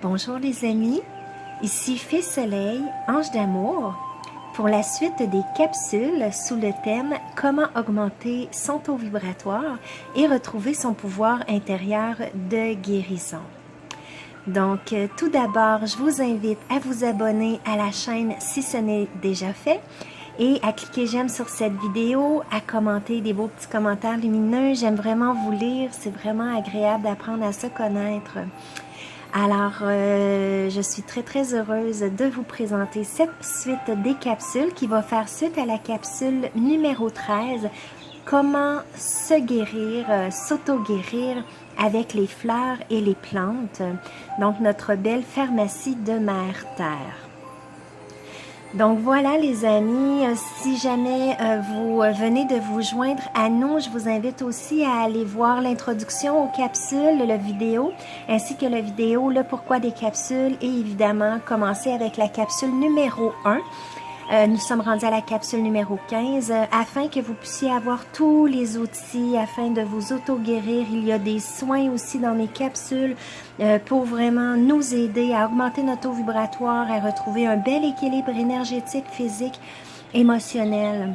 Bonjour les amis, ici Fée Soleil, Ange d'amour, pour la suite des capsules sous le thème « Comment augmenter son taux vibratoire et retrouver son pouvoir intérieur de guérison ». Donc, tout d'abord, je vous invite à vous abonner à la chaîne si ce n'est déjà fait et à cliquer j'aime sur cette vidéo, à commenter des beaux petits commentaires lumineux. J'aime vraiment vous lire, c'est vraiment agréable d'apprendre à se connaître. Alors, je suis très heureuse de vous présenter cette suite des capsules qui va faire suite à la capsule numéro 13, comment se guérir, s'auto-guérir avec les fleurs et les plantes, donc notre belle pharmacie de Mère Terre. Donc voilà les amis, si jamais vous venez de vous joindre à nous, je vous invite aussi à aller voir l'introduction aux capsules, la vidéo, ainsi que la vidéo, le pourquoi des capsules et évidemment commencer avec la capsule numéro 1. Nous sommes rendus à la capsule numéro 15 afin que vous puissiez avoir tous les outils afin de vous auto-guérir. Il y a des soins aussi dans mes capsules pour vraiment nous aider à augmenter notre taux vibratoire, à retrouver un bel équilibre énergétique, physique, émotionnel.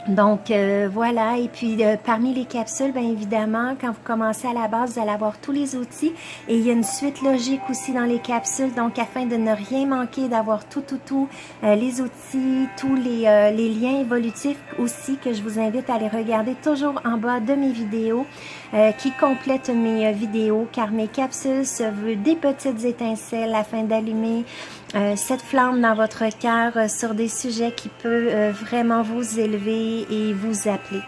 Donc voilà, et puis parmi les capsules, bien évidemment, quand vous commencez à la base, vous allez avoir tous les outils et il y a une suite logique aussi dans les capsules, donc afin de ne rien manquer, d'avoir tout, les outils, tous les liens évolutifs aussi que je vous invite à aller regarder toujours en bas de mes vidéos qui complètent mes vidéos, car mes capsules se veulent des petites étincelles afin d'allumer cette flamme dans votre cœur sur des sujets qui peuvent vraiment vous élever et vous appeler.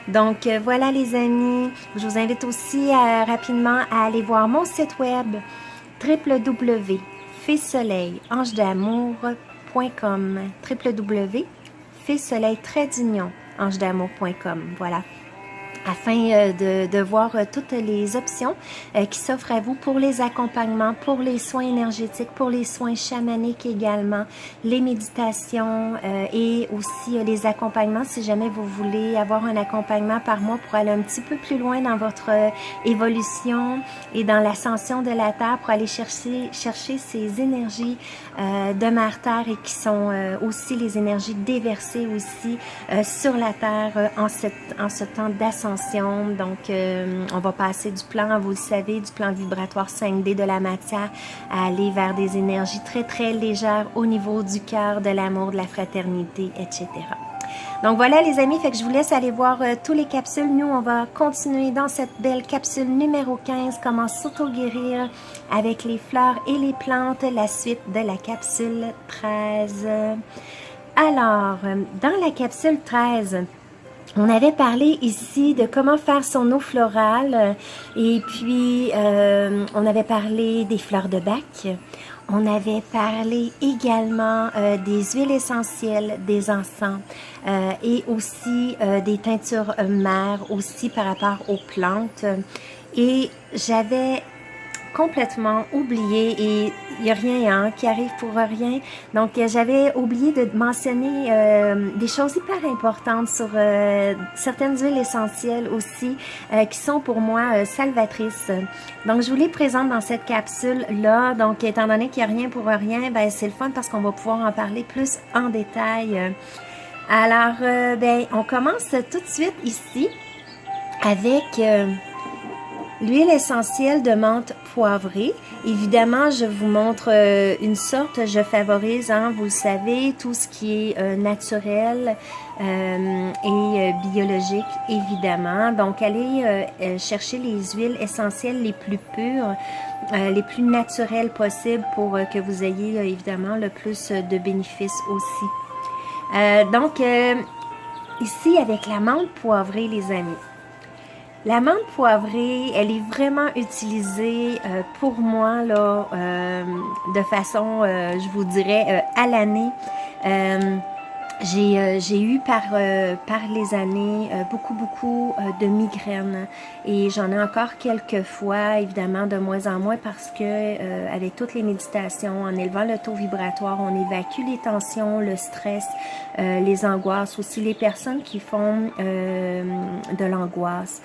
Donc voilà les amis, je vous invite aussi rapidement à aller voir mon site web www.feesoleil-angedamour.com www.feesoleil-angedamour.com. Voilà, afin de voir toutes les options qui s'offrent à vous pour les accompagnements, pour les soins énergétiques, pour les soins chamaniques également, les méditations et aussi les accompagnements si jamais vous voulez avoir un accompagnement par mois pour aller un petit peu plus loin dans votre évolution et dans l'ascension de la Terre pour aller chercher ces énergies de Mère Terre et qui sont aussi les énergies déversées aussi sur la Terre en ce temps d'ascension. Donc, on va passer du plan, vous le savez, du plan vibratoire 5D de la matière à aller vers des énergies très légères au niveau du cœur, de l'amour, de la fraternité, etc. Donc voilà les amis, fait que je vous laisse aller voir tous les capsules. Nous, on va continuer dans cette belle capsule numéro 15, comment s'auto-guérir avec les fleurs et les plantes, la suite de la capsule 13. Alors, dans la capsule 13, on avait parlé ici de comment faire son eau florale et puis on avait parlé des fleurs de bac. On avait parlé également des huiles essentielles, des encens et aussi des teintures mères aussi par rapport aux plantes. Et j'avais complètement oublié et il n'y a rien qui arrive pour rien. Donc, j'avais oublié de mentionner des choses hyper importantes sur certaines huiles essentielles aussi qui sont pour moi salvatrices. Donc, je vous les présente dans cette capsule-là. Donc, étant donné qu'il n'y a rien pour rien, ben c'est le fun parce qu'on va pouvoir en parler plus en détail. Alors, ben, on commence tout de suite ici avec l'huile essentielle de menthe poivrée. Évidemment, je vous montre une sorte, je favorise, vous le savez, tout ce qui est naturel et biologique, évidemment. Donc, allez chercher les huiles essentielles les plus pures, les plus naturelles possibles pour que vous ayez évidemment le plus de bénéfices aussi. Donc, ici, avec la menthe poivrée, les amis. La menthe poivrée, elle est vraiment utilisée pour moi là, de façon, je vous dirais, à l'année. J'ai eu par les années beaucoup de migraines et j'en ai encore quelques fois, évidemment de moins en moins parce que avec toutes les méditations, en élevant le taux vibratoire, on évacue les tensions, le stress, les angoisses, aussi les personnes qui font de l'angoisse,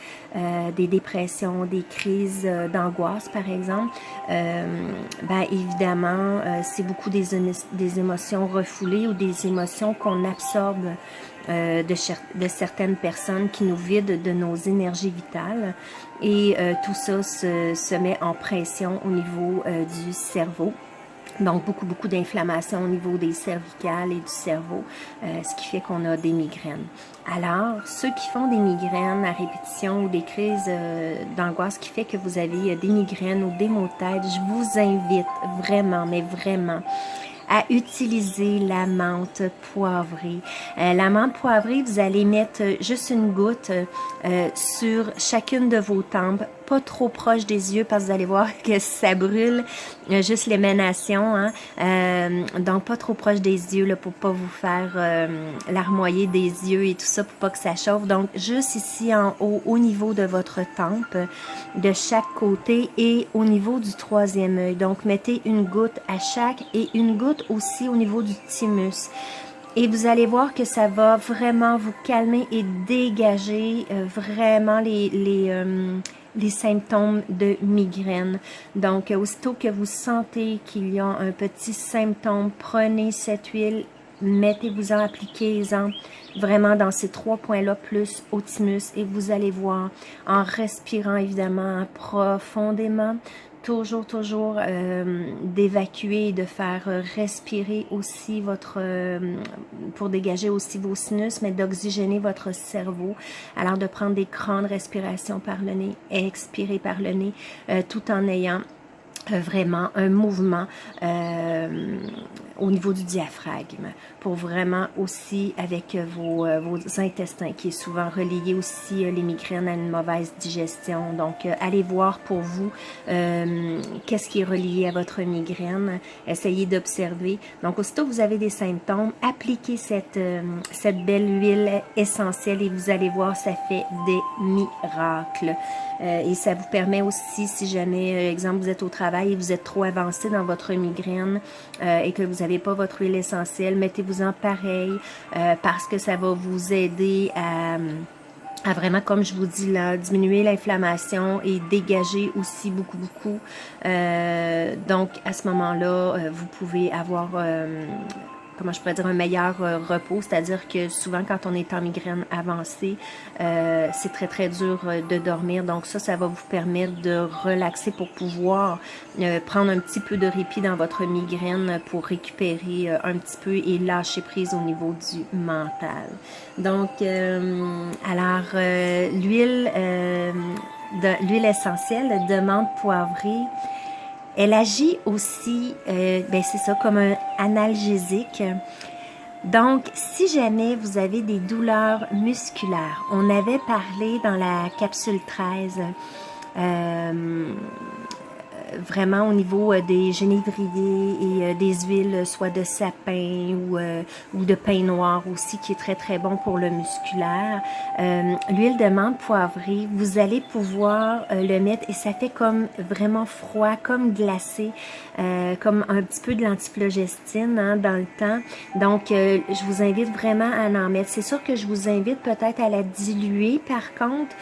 des dépressions, des crises d'angoisse par exemple, ben évidemment c'est beaucoup des émotions refoulées ou des émotions qu'on absorbe de certaines personnes qui nous vident de nos énergies vitales et tout ça se met en pression au niveau du cerveau. Donc, beaucoup d'inflammation au niveau des cervicales et du cerveau, ce qui fait qu'on a des migraines. Alors, ceux qui font des migraines à répétition ou des crises d'angoisse qui fait que vous avez des migraines ou des maux de tête, je vous invite vraiment, mais vraiment, à utiliser la menthe poivrée. La menthe poivrée, vous allez mettre juste une goutte sur chacune de vos tempes, pas trop proche des yeux parce que vous allez voir que ça brûle juste l'émanation, hein? Donc pas trop proche des yeux là, pour pas vous faire larmoyer des yeux et tout ça pour pas que ça chauffe. Donc juste ici en haut au niveau de votre tempe de chaque côté et au niveau du troisième œil. Donc mettez une goutte à chaque et une goutte aussi au niveau du thymus. Et vous allez voir que ça va vraiment vous calmer et dégager vraiment les symptômes de migraine. Donc, aussitôt que vous sentez qu'il y a un petit symptôme, prenez cette huile, mettez-vous-en, appliquez-en vraiment dans ces 3 points-là, plus au thymus, et vous allez voir, en respirant évidemment profondément, toujours d'évacuer et de faire respirer aussi votre, pour dégager aussi vos sinus, mais d'oxygéner votre cerveau. Alors de prendre des grandes respirations par le nez, expirer par le nez, tout en ayant vraiment un mouvement au niveau du diaphragme pour vraiment aussi avec vos intestins qui est souvent relié aussi les migraines à une mauvaise digestion. Donc allez voir pour vous qu'est-ce qui est relié à votre migraine, essayez d'observer. Donc aussitôt que vous avez des symptômes, appliquez cette belle huile essentielle et vous allez voir, ça fait des miracles. Et ça vous permet aussi, si jamais, exemple, vous êtes au travail et vous êtes trop avancé dans votre migraine et que vous n'avez pas votre huile essentielle, mettez-vous-en pareil parce que ça va vous aider à vraiment, comme je vous dis là, diminuer l'inflammation et dégager aussi beaucoup. Donc, à ce moment-là, vous pouvez avoir... comment je pourrais dire, un meilleur repos, c'est-à-dire que souvent quand on est en migraine avancée, c'est très dur de dormir, donc ça va vous permettre de relaxer pour pouvoir prendre un petit peu de répit dans votre migraine pour récupérer un petit peu et lâcher prise au niveau du mental. Donc, alors, l'huile essentielle de menthe poivrée, elle agit aussi, c'est ça, comme un analgésique. Donc, si jamais vous avez des douleurs musculaires, on avait parlé dans la capsule 13, vraiment au niveau des genévriers et des huiles, soit de sapin ou de pin noir aussi, qui est très bon pour le musculaire. L'huile de menthe poivrée, vous allez pouvoir le mettre et ça fait comme vraiment froid, comme glacé, comme un petit peu de l'antiflogestine hein, dans le temps. Donc, je vous invite vraiment à en mettre. C'est sûr que je vous invite peut-être à la diluer, par contre,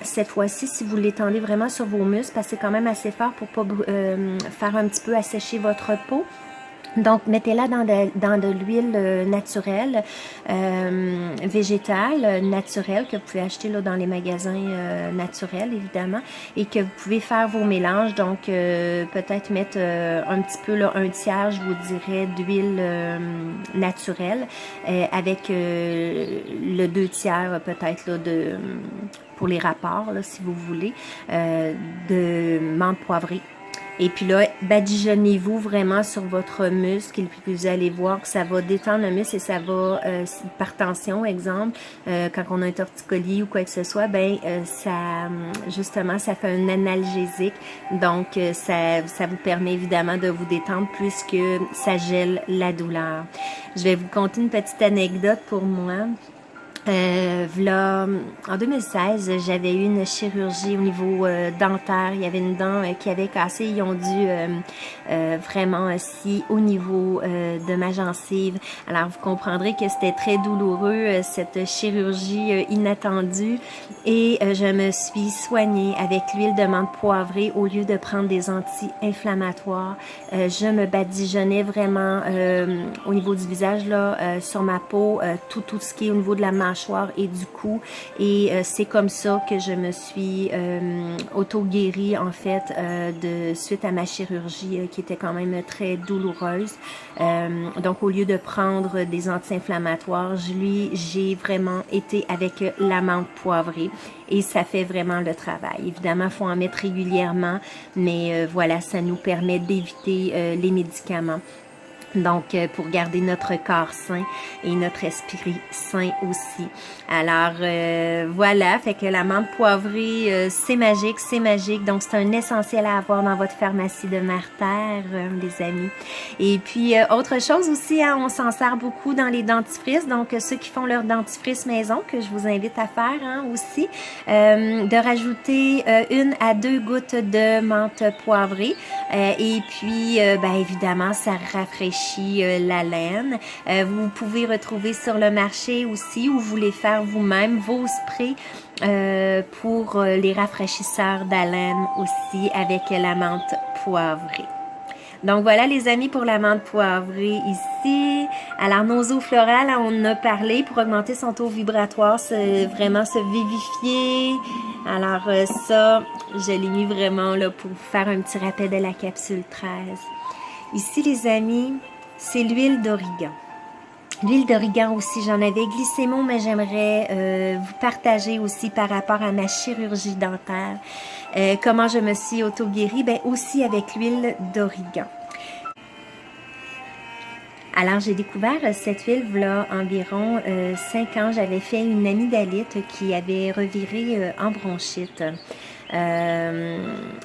cette fois-ci, si vous l'étendez vraiment sur vos muscles, parce que c'est quand même assez fort pour pas faire un petit peu assécher votre peau. Donc, mettez-la dans de l'huile naturelle, végétale, naturelle, que vous pouvez acheter là, dans les magasins naturels, évidemment, et que vous pouvez faire vos mélanges. Donc, peut-être mettre un petit peu, là, un tiers, je vous dirais, d'huile naturelle, avec le 2 tiers, peut-être, là, pour les rapports, là, si vous voulez, de menthe poivrée. Et puis là, badigeonnez-vous vraiment sur votre muscle et puis vous allez voir que ça va détendre le muscle et ça va, par tension, exemple, quand on a un torticolis ou quoi que ce soit, ben ça, justement, ça fait un analgésique. Donc, ça vous permet évidemment de vous détendre puisque ça gèle la douleur. Je vais vous conter une petite anecdote pour moi. Là, en 2016, j'avais eu une chirurgie au niveau dentaire. Il y avait une dent qui avait cassé. Ils ont dû vraiment scier au niveau de ma gencive. Alors, vous comprendrez que c'était très douloureux, cette chirurgie inattendue. Et je me suis soignée avec l'huile de menthe poivrée au lieu de prendre des anti-inflammatoires. Je me badigeonnais vraiment au niveau du visage, là, sur ma peau, tout ce qui est au niveau de la mâchoire et du cou, et c'est comme ça que je me suis auto-guérie en fait suite à ma chirurgie qui était quand même très douloureuse. Donc au lieu de prendre des anti-inflammatoires, j'ai vraiment été avec la menthe poivrée et ça fait vraiment le travail. Évidemment, il faut en mettre régulièrement, mais voilà, ça nous permet d'éviter les médicaments. Donc, pour garder notre corps sain et notre esprit sain aussi. Alors, voilà, fait que la menthe poivrée, c'est magique, c'est magique. Donc, c'est un essentiel à avoir dans votre pharmacie de Mère Terre, les amis. Et puis, autre chose aussi, hein, on s'en sert beaucoup dans les dentifrices. Donc, ceux qui font leur dentifrice maison, que je vous invite à faire hein, aussi, de rajouter 1 à 2 gouttes de menthe poivrée. Et puis, ben, évidemment, ça rafraîchit la laine. Vous pouvez retrouver sur le marché aussi ou vous les faire vous-même vos sprays pour les rafraîchisseurs d'haleine aussi avec la menthe poivrée. Donc voilà les amis pour la menthe poivrée ici. Alors nos eaux florales, on en a parlé pour augmenter son taux vibratoire, c'est vraiment se vivifier. Alors ça, je l'ai mis vraiment là pour vous faire un petit rappel de la capsule 13. Ici les amis, c'est l'huile d'origan. L'huile d'origan aussi, j'en avais glissé mot, mais j'aimerais vous partager aussi par rapport à ma chirurgie dentaire. Comment je me suis auto-guérie? Ben aussi avec l'huile d'origan. Alors, j'ai découvert cette huile là environ 5 ans. J'avais fait une amygdalite qui avait reviré en bronchite.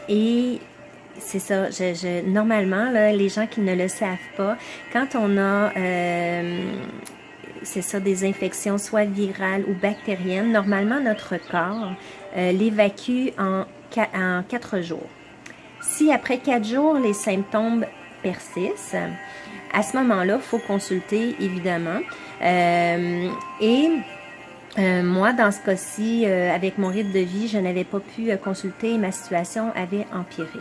Et c'est ça, normalement, là, les gens qui ne le savent pas, quand on a, c'est ça, des infections soit virales ou bactériennes, normalement, notre corps l'évacue en 4 jours. Si après 4 jours, les symptômes persistent, à ce moment-là, il faut consulter, évidemment. Moi, dans ce cas-ci, avec mon rythme de vie, je n'avais pas pu consulter et ma situation avait empiré.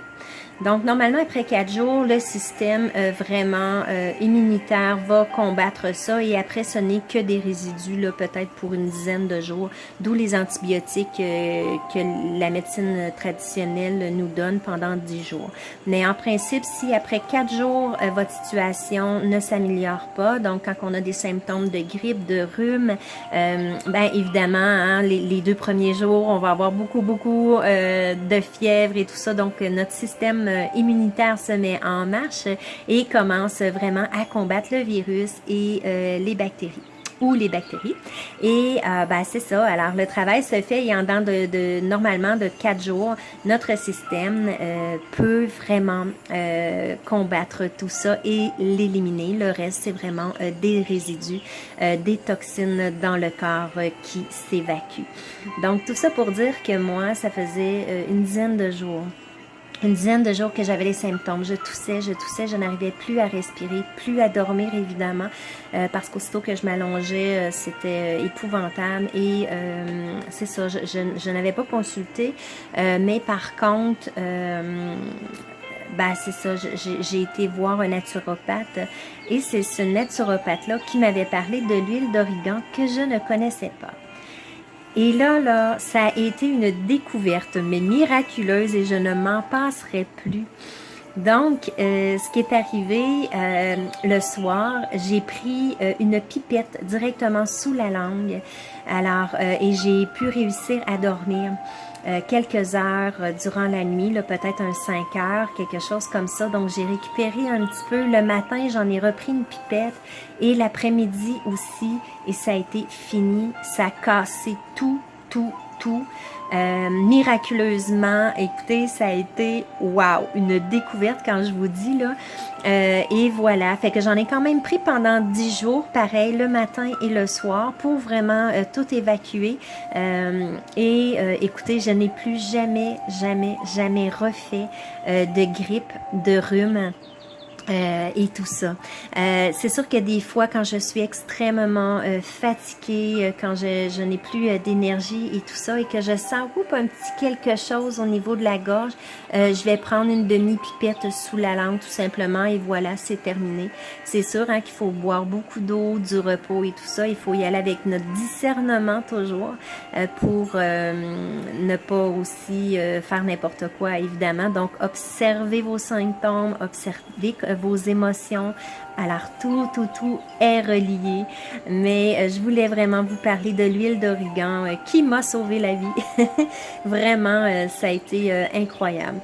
Donc, normalement, après 4 jours, le système vraiment immunitaire va combattre ça et après, ce n'est que des résidus, là, peut-être pour une dizaine de jours, d'où les antibiotiques que la médecine traditionnelle nous donne pendant 10 jours. Mais en principe, si après 4 jours, votre situation ne s'améliore pas, donc quand on a des symptômes de grippe, de rhume, ben évidemment, hein, les 2 premiers jours, on va avoir beaucoup de fièvre et tout ça, donc notre système immunitaire se met en marche et commence vraiment à combattre le virus et les bactéries. Et ben, c'est ça. Alors, le travail se fait et en dedans normalement de 4 jours, notre système peut vraiment combattre tout ça et l'éliminer. Le reste, c'est vraiment des résidus, des toxines dans le corps qui s'évacuent. Donc, tout ça pour dire que moi, ça faisait une dizaine de jours que j'avais les symptômes. Je toussais, je n'arrivais plus à respirer, plus à dormir évidemment, parce qu'aussitôt que je m'allongeais, c'était épouvantable et c'est ça, je n'avais pas consulté, mais par contre, ben c'est ça, j'ai été voir un naturopathe et c'est ce naturopathe-là qui m'avait parlé de l'huile d'origan que je ne connaissais pas. Et là, ça a été une découverte, mais miraculeuse, et je ne m'en passerai plus. Donc, ce qui est arrivé le soir, j'ai pris une pipette directement sous la langue, alors et j'ai pu réussir à dormir. quelques heures durant la nuit, peut-être un 5 heures, quelque chose comme ça. Donc, j'ai récupéré un petit peu. Le matin, j'en ai repris une pipette et l'après-midi aussi. Et ça a été fini. Ça a cassé tout. Miraculeusement, écoutez, ça a été wow, une découverte quand je vous dis là. Et voilà, fait que j'en ai quand même pris pendant 10 jours, pareil, le matin et le soir, pour vraiment tout évacuer. Écoutez, je n'ai plus jamais refait de grippe, de rhume. Et tout ça. C'est sûr que des fois, quand je suis extrêmement fatiguée, quand je n'ai plus d'énergie et tout ça, et que je sens un petit quelque chose au niveau de la gorge, je vais prendre une demi-pipette sous la langue tout simplement, et voilà, c'est terminé. C'est sûr qu'il faut boire beaucoup d'eau, du repos et tout ça. Il faut y aller avec notre discernement toujours pour ne pas aussi faire n'importe quoi, évidemment. Donc, observez vos symptômes, observez vos émotions. Alors, tout est relié. Mais je voulais vraiment vous parler de l'huile d'origan qui m'a sauvé la vie. Vraiment, ça a été incroyable.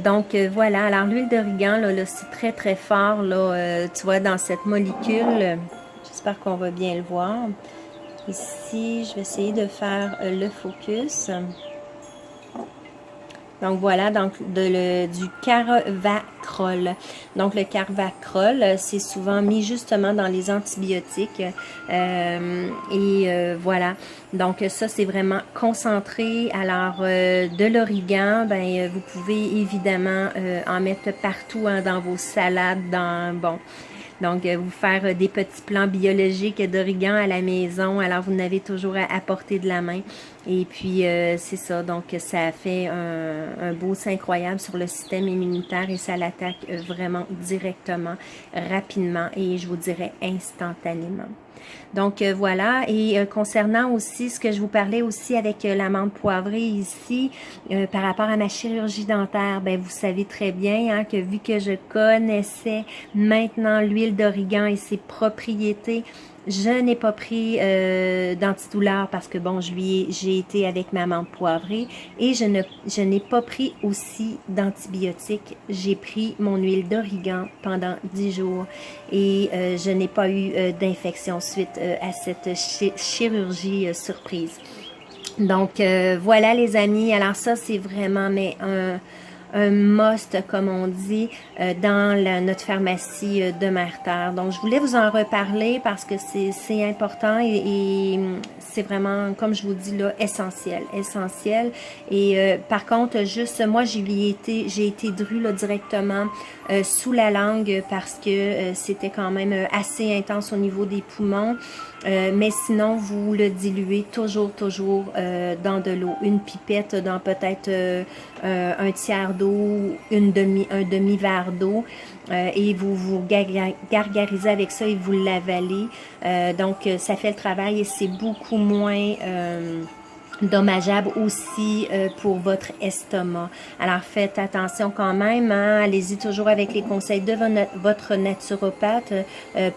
Donc, voilà. Alors, l'huile d'origan, là, c'est très fort, là, tu vois, dans cette molécule. J'espère qu'on va bien le voir. Ici, je vais essayer de faire le focus. Donc voilà, donc du carvacrol. Donc le carvacrol, c'est souvent mis justement dans les antibiotiques. Voilà. Donc ça, c'est vraiment concentré. Alors de l'origan, ben vous pouvez évidemment en mettre partout dans vos salades, Donc, vous faire des petits plants biologiques d'origan à la maison. Alors, vous n'avez toujours à portée de la main. Et puis, c'est ça. Donc, ça fait un boost incroyable sur le système immunitaire et ça l'attaque vraiment directement, rapidement et je vous dirais instantanément. Donc voilà, et concernant aussi ce que je vous parlais aussi avec l'amande poivrée ici, par rapport à ma chirurgie dentaire, ben vous savez très bien que vu que je connaissais maintenant l'huile d'origan et ses propriétés, je n'ai pas pris d'antidouleur parce que bon, j'ai été avec ma amande poivrée et je n'ai pas pris aussi d'antibiotiques. J'ai pris mon huile d'origan pendant 10 jours et je n'ai pas eu d'infection suite à cette chirurgie surprise. Donc voilà les amis, alors ça c'est vraiment un must, comme on dit, dans notre pharmacie de Mère-Terre. Donc, je voulais vous en reparler parce que c'est important et c'est vraiment, comme je vous dis là, essentiel. Et par contre, juste, moi, j'ai été drue là, directement sous la langue parce que c'était quand même assez intense au niveau des poumons. Mais sinon, vous le diluez toujours dans de l'eau. Une pipette dans peut-être un tiers d'eau, un demi-verre d'eau. Et vous gargarisez avec ça et vous l'avalez. Donc, ça fait le travail et c'est beaucoup moins dommageable aussi pour votre estomac. Alors faites attention quand même, allez-y toujours avec les conseils de votre naturopathe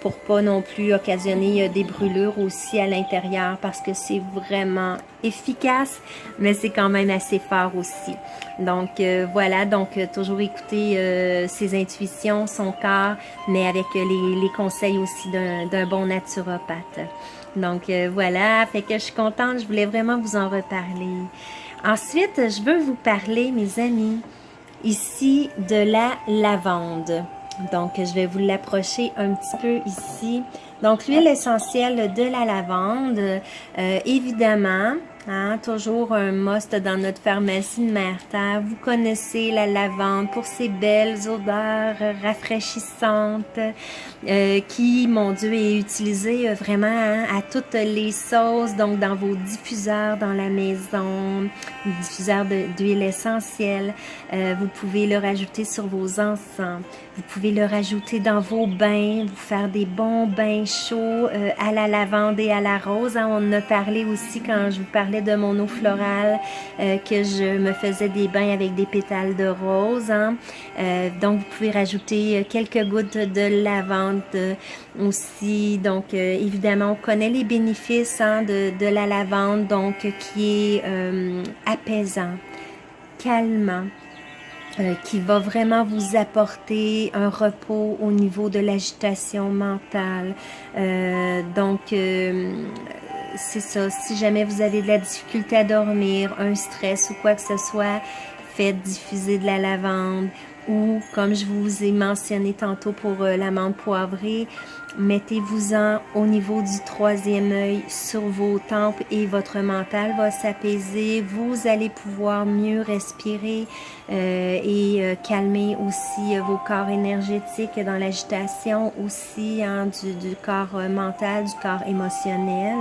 pour pas non plus occasionner des brûlures aussi à l'intérieur parce que c'est vraiment efficace, mais c'est quand même assez fort aussi. Donc voilà, donc toujours écouter ses intuitions, son corps, mais avec les conseils aussi d'un bon naturopathe. Donc voilà, fait que je suis contente, je voulais vraiment vous en reparler. Ensuite, je veux vous parler, mes amis, ici de la lavande. Donc, je vais vous l'approcher un petit peu ici. Donc, l'huile essentielle de la lavande, évidemment, toujours un must dans notre pharmacie de Mère-Terre. Vous connaissez la lavande pour ses belles odeurs rafraîchissantes qui, mon Dieu, est utilisée vraiment à toutes les sauces, donc dans vos diffuseurs dans la maison, diffuseurs d'huile essentielle. Vous pouvez le rajouter sur vos encens. Vous pouvez le rajouter dans vos bains, vous faire des bons bains chauds à la lavande et à la rose. On en a parlé aussi quand je vous parlais parlais de mon eau florale, que je me faisais des bains avec des pétales de rose. Hein. Donc, vous pouvez rajouter quelques gouttes de lavande aussi. Donc, évidemment, on connaît les bénéfices hein, de la lavande, donc qui est apaisant, calmant. Qui va vraiment vous apporter un repos au niveau de l'agitation mentale. Donc, c'est ça. Si jamais vous avez de la difficulté à dormir, un stress ou quoi que ce soit, faites diffuser de la lavande. Ou, comme je vous ai mentionné tantôt pour la menthe poivrée, mettez-vous-en au niveau du troisième œil sur vos tempes et votre mental va s'apaiser. Vous allez pouvoir mieux respirer et calmer aussi vos corps énergétiques dans l'agitation aussi hein, du corps mental, du corps émotionnel.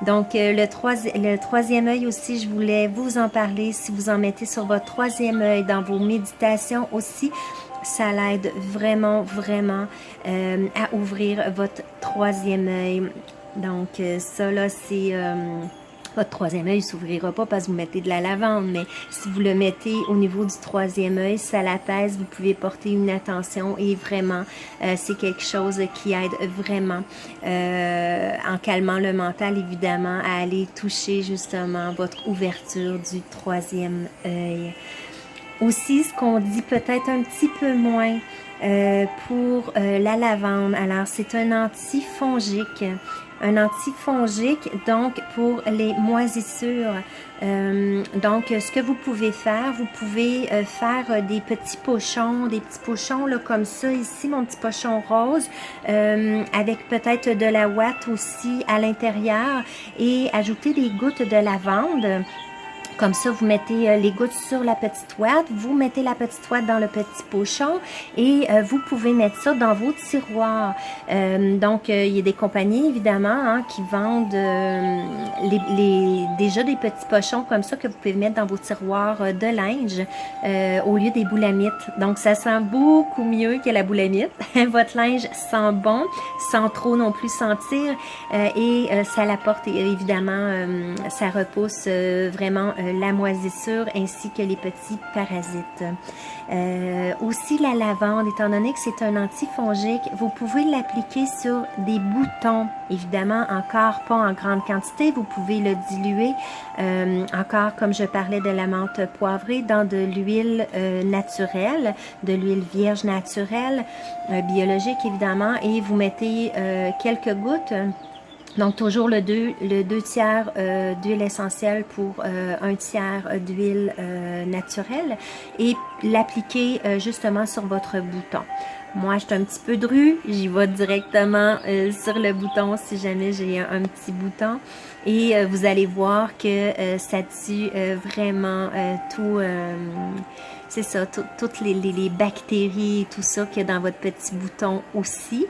Donc, le troisième œil aussi, je voulais vous en parler. Si vous en mettez sur votre troisième œil dans vos méditations aussi, ça l'aide vraiment, vraiment à ouvrir votre troisième œil. Donc, ça, là, c'est... votre troisième œil ne s'ouvrira pas parce que vous mettez de la lavande, mais si vous le mettez au niveau du troisième œil, ça l'apaise, vous pouvez porter une attention et vraiment, c'est quelque chose qui aide vraiment en calmant le mental, évidemment, à aller toucher justement votre ouverture du troisième œil. Aussi, ce qu'on dit peut-être un petit peu moins pour la lavande, alors c'est un antifongique. Un antifongique, donc pour les moisissures. Donc, ce que vous pouvez faire, vous pouvez faire des petits pochons là, comme ça ici, mon petit pochon rose, avec peut-être de la ouate aussi à l'intérieur et ajouter des gouttes de lavande. Comme ça, vous mettez les gouttes sur la petite ouate, vous mettez la petite ouate dans le petit pochon et vous pouvez mettre ça dans vos tiroirs. Donc, il y a des compagnies, évidemment, hein, qui vendent déjà des petits pochons comme ça que vous pouvez mettre dans vos tiroirs de linge au lieu des boulamites. Donc, ça sent beaucoup mieux que la boulamite. Votre linge sent bon, sans trop non plus sentir et ça l'apporte, évidemment, ça repousse vraiment la moisissure ainsi que les petits parasites. Aussi la lavande, étant donné que c'est un antifongique, vous pouvez l'appliquer sur des boutons, évidemment encore pas en grande quantité, vous pouvez le diluer encore comme je parlais de la menthe poivrée dans de l'huile naturelle, de l'huile vierge naturelle, biologique évidemment, et vous mettez quelques gouttes. Donc, toujours le 2 tiers d'huile essentielle pour 1 tiers d'huile naturelle et l'appliquer justement sur votre bouton. Moi, je suis un petit peu drue, j'y vais directement sur le bouton si jamais j'ai un petit bouton et vous allez voir que ça tue vraiment tout... c'est ça, toutes les bactéries et tout ça qu'il y a dans votre petit bouton aussi.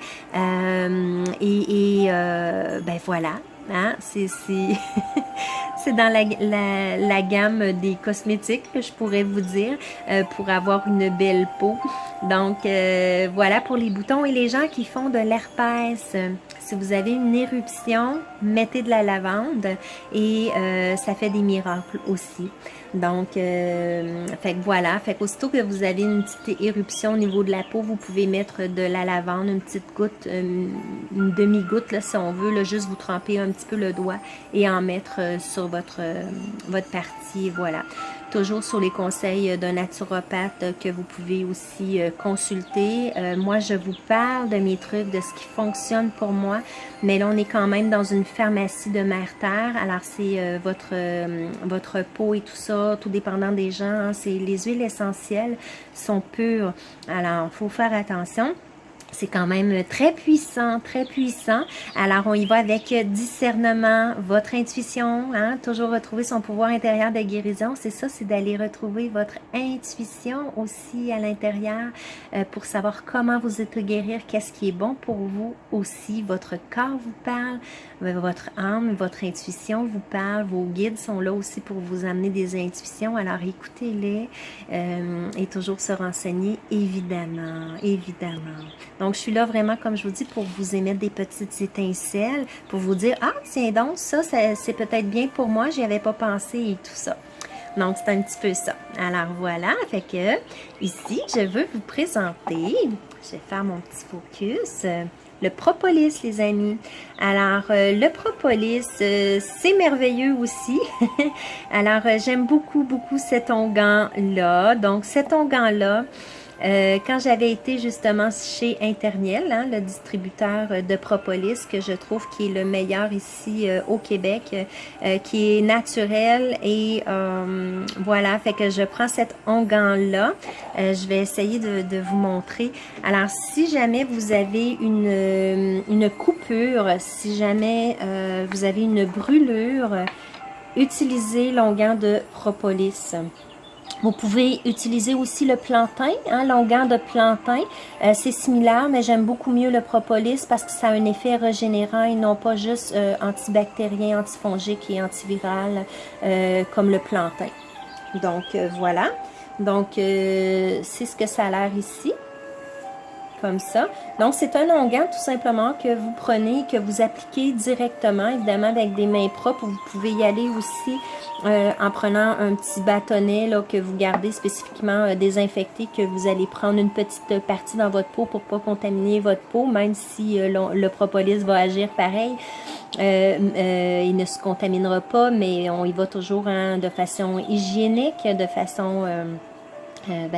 Ben voilà, hein, c'est c'est dans la gamme des cosmétiques, je pourrais vous dire, pour avoir une belle peau. Donc, voilà pour les boutons et les gens qui font de l'herpès. Si vous avez une éruption, mettez de la lavande et ça fait des miracles aussi. Donc, fait que voilà, fait qu'aussitôt que vous avez une petite éruption au niveau de la peau, vous pouvez mettre de la lavande, une petite goutte, une demi-goutte là, si on veut, là, juste vous tremper un petit peu le doigt et en mettre sur votre partie, voilà. Toujours sur les conseils d'un naturopathe que vous pouvez aussi consulter. Moi, je vous parle de mes trucs, de ce qui fonctionne pour moi, mais là, on est quand même dans une pharmacie de Mère-Terre. Alors, c'est votre peau et tout ça, tout dépendant des gens. Hein, les huiles essentielles sont pures. Alors, il faut faire attention. C'est quand même très puissant, très puissant. Alors, on y va avec discernement, votre intuition, hein, toujours retrouver son pouvoir intérieur de guérison. C'est ça, c'est d'aller retrouver votre intuition aussi à l'intérieur pour savoir comment vous auto-guérir, qu'est-ce qui est bon pour vous aussi. Votre corps vous parle, votre âme, votre intuition vous parle. Vos guides sont là aussi pour vous amener des intuitions. Alors, écoutez-les et toujours se renseigner, évidemment, évidemment. Donc, Donc, je suis là vraiment, comme je vous dis, pour vous émettre des petites étincelles, pour vous dire, ah, tiens donc, ça c'est peut-être bien pour moi, j'y avais pas pensé et tout ça. Donc, c'est un petit peu ça. Alors, voilà. Fait que, ici, je veux vous présenter, je vais faire mon petit focus, le propolis, les amis. Alors, le propolis, c'est merveilleux aussi. Alors, j'aime beaucoup, beaucoup cet onguent-là. Donc, cet onguent-là, quand j'avais été justement chez Interniel, hein, le distributeur de propolis, que je trouve qui est le meilleur ici au Québec, qui est naturel et voilà, fait que je prends cet onguent-là. Je vais essayer de vous montrer. Alors, si jamais vous avez une coupure, si jamais vous avez une brûlure, utilisez l'onguent de propolis. Vous pouvez utiliser aussi le plantain, hein, l'onguent de plantain. C'est similaire, mais j'aime beaucoup mieux le propolis parce que ça a un effet régénérant et non pas juste antibactérien, antifongique et antiviral comme le plantain. Donc, voilà. Donc, c'est ce que ça a l'air ici. Comme ça. Donc, c'est un onguent tout simplement que vous prenez, que vous appliquez directement, évidemment avec des mains propres. Vous pouvez y aller aussi en prenant un petit bâtonnet là, que vous gardez spécifiquement désinfecté, que vous allez prendre une petite partie dans votre peau pour pas contaminer votre peau, même si le propolis va agir pareil. Il ne se contaminera pas, mais on y va toujours hein, de façon hygiénique, de façon...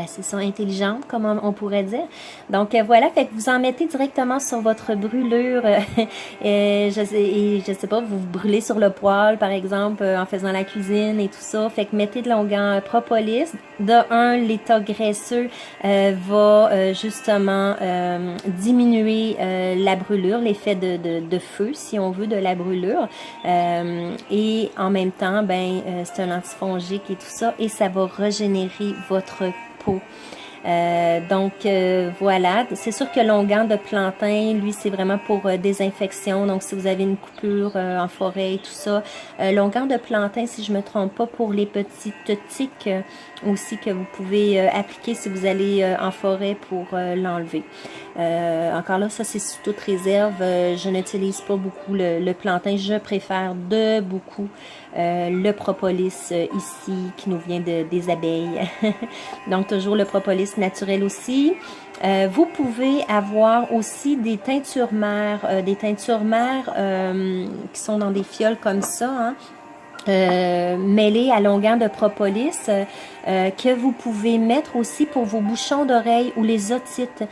c'est ça, intelligente, comme on pourrait dire. Donc, voilà, fait que vous en mettez directement sur votre brûlure. Je sais pas, vous vous brûlez sur le poêle, par exemple, en faisant la cuisine et tout ça. Fait que mettez de l'onguent propolis. De un, l'état graisseux va justement diminuer la brûlure, l'effet de feu, si on veut, de la brûlure. Et en même temps, c'est un antifongique et tout ça. Et ça va régénérer votre peau. Voilà, c'est sûr que l'onguent de plantain, lui, c'est vraiment pour désinfection. Donc, si vous avez une coupure en forêt et tout ça, l'onguent de plantain, si je me trompe pas, pour les petites tiques aussi que vous pouvez appliquer si vous allez en forêt pour l'enlever. Encore là, ça c'est sous toute réserve. Je n'utilise pas beaucoup le plantain. Je préfère de beaucoup le propolis ici qui nous vient des abeilles. Donc toujours le propolis naturel aussi. Vous pouvez avoir aussi des teintures mères, qui sont dans des fioles comme ça, hein. Mêlé à l'onguent de propolis que vous pouvez mettre aussi pour vos bouchons d'oreille ou les otites.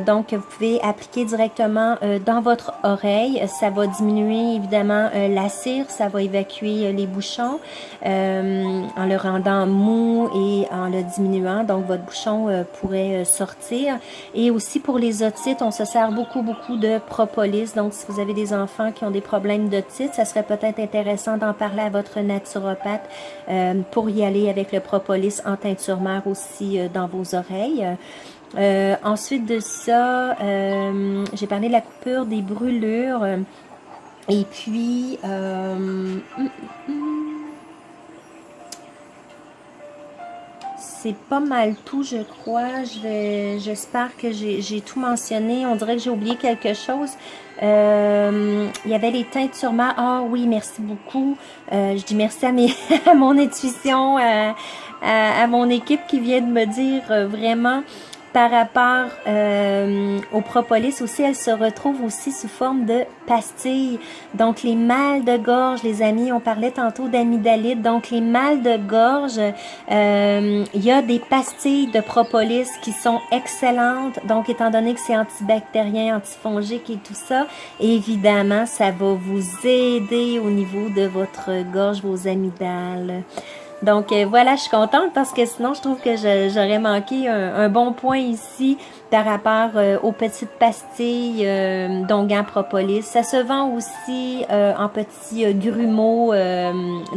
Donc, vous pouvez appliquer directement dans votre oreille. Ça va diminuer évidemment la cire, ça va évacuer les bouchons en le rendant mou et en le diminuant. Donc, votre bouchon pourrait sortir. Et aussi pour les otites, on se sert beaucoup de propolis. Donc, si vous avez des enfants qui ont des problèmes d'otite, ça serait peut-être intéressant d'en parler à votre naturopathe pour y aller avec le propolis en teinture mère aussi dans vos oreilles. Ensuite de ça, j'ai parlé de la coupure, des brûlures et puis c'est pas mal tout, je crois. J'espère que j'ai tout mentionné. On dirait que j'ai oublié quelque chose. Il y avait les teintures mères. Ah oui, merci beaucoup. Je dis merci à mon intuition, à mon équipe qui vient de me dire vraiment par rapport au propolis aussi, elle se retrouve aussi sous forme de pastilles. Donc, les mâles de gorge, les amis, on parlait tantôt d'amygdalite. Donc, les mâles de gorge, il y a des pastilles de propolis qui sont excellentes. Donc, étant donné que c'est antibactérien, antifongique et tout ça, évidemment, ça va vous aider au niveau de votre gorge, vos amygdales. Donc voilà, je suis contente parce que sinon je trouve que j'aurais manqué un bon point ici par rapport aux petites pastilles d'onguent propolis. Ça se vend aussi en petits grumeaux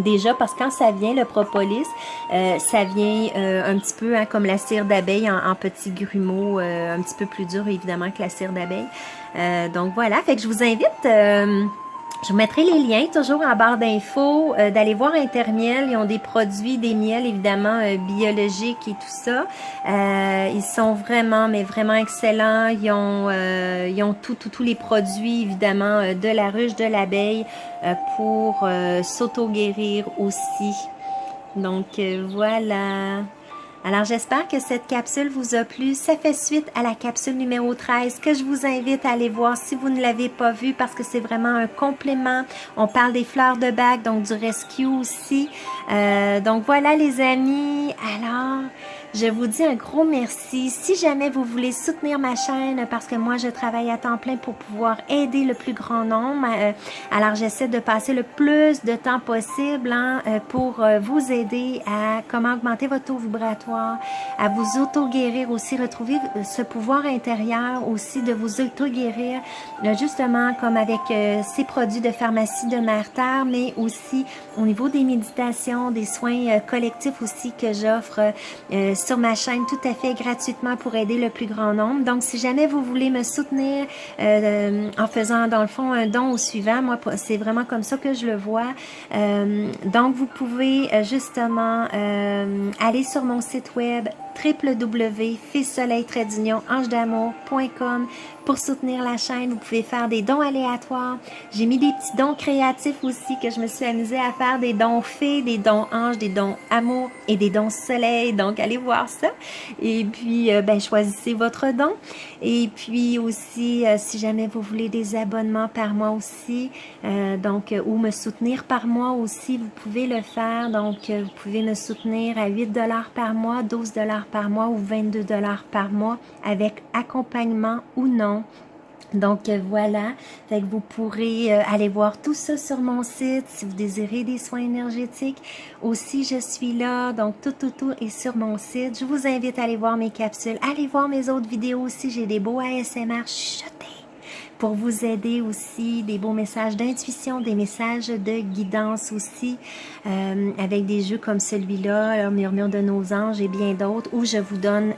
déjà parce que quand ça vient le propolis, ça vient un petit peu hein, comme la cire d'abeille en petits grumeaux, un petit peu plus dur évidemment que la cire d'abeille. Donc voilà, fait que je vous invite Je vous mettrai les liens toujours en barre d'infos, d'aller voir Intermiel. Ils ont des produits, des miels évidemment biologiques et tout ça. Ils sont vraiment, mais vraiment excellents. Ils ont tous les produits évidemment de la ruche, de l'abeille pour s'auto-guérir aussi. Donc voilà. Alors, j'espère que cette capsule vous a plu. Ça fait suite à la capsule numéro 13 que je vous invite à aller voir si vous ne l'avez pas vue parce que c'est vraiment un complément. On parle des fleurs de bac, donc du rescue aussi. Donc, voilà les amis. Alors, je vous dis un gros merci. Si jamais vous voulez soutenir ma chaîne, parce que moi, je travaille à temps plein pour pouvoir aider le plus grand nombre. Alors, j'essaie de passer le plus de temps possible pour vous aider à comment augmenter votre taux vibratoire, à vous auto-guérir aussi, retrouver ce pouvoir intérieur aussi de vous auto-guérir, justement comme avec ces produits de pharmacie de Mère Terre, mais aussi au niveau des méditations, des soins collectifs aussi que j'offre sur ma chaîne tout à fait gratuitement pour aider le plus grand nombre. Donc, si jamais vous voulez me soutenir en faisant dans le fond un don au suivant, moi c'est vraiment comme ça que je le vois. Donc, vous pouvez justement aller sur mon site web www.filsoleil-ange-d'amour.com pour soutenir la chaîne. Vous pouvez faire des dons aléatoires. J'ai mis des petits dons créatifs aussi que je me suis amusée à faire, des dons fées, des dons anges, des dons amour et des dons soleil. Donc, allez voir ça. Et puis, choisissez votre don. Et puis aussi, si jamais vous voulez des abonnements par mois aussi, ou me soutenir par mois aussi, vous pouvez le faire. Donc, vous pouvez me soutenir à 8 $ par mois, 12 $ par mois ou 22 $ par mois avec accompagnement ou non. Donc voilà, fait que vous pourrez aller voir tout ça sur mon site si vous désirez des soins énergétiques. Aussi, je suis là, donc tout est sur mon site. Je vous invite à aller voir mes capsules, allez voir mes autres vidéos aussi. J'ai des beaux ASMR chuchotés pour vous aider aussi, des beaux messages d'intuition, des messages de guidance aussi, avec des jeux comme celui-là, Murmure de nos anges et bien d'autres, où je vous donne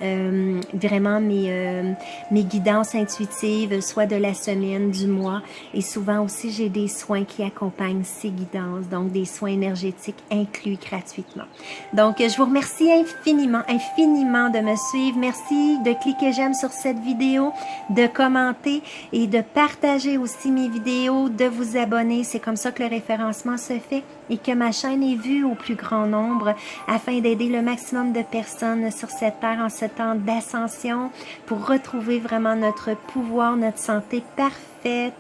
vraiment mes guidances intuitives, soit de la semaine, du mois, et souvent aussi j'ai des soins qui accompagnent ces guidances, donc des soins énergétiques inclus gratuitement. Donc, je vous remercie infiniment de me suivre. Merci de cliquer j'aime sur cette vidéo, de commenter et de partager aussi mes vidéos, de vous abonner. C'est comme ça que le référencement se fait et que ma chaîne est vue au plus grand nombre afin d'aider le maximum de personnes sur cette terre en ce temps d'ascension pour retrouver vraiment notre pouvoir, notre santé parfaite.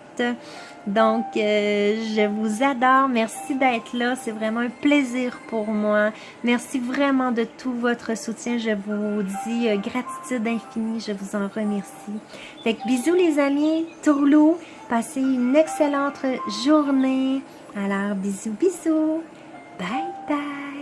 Donc, je vous adore. Merci d'être là. C'est vraiment un plaisir pour moi. Merci vraiment de tout votre soutien. Je vous dis gratitude infinie. Je vous en remercie. Fait que bisous les amis. Tourlou. Passez une excellente journée. Alors, bisous. Bye bye.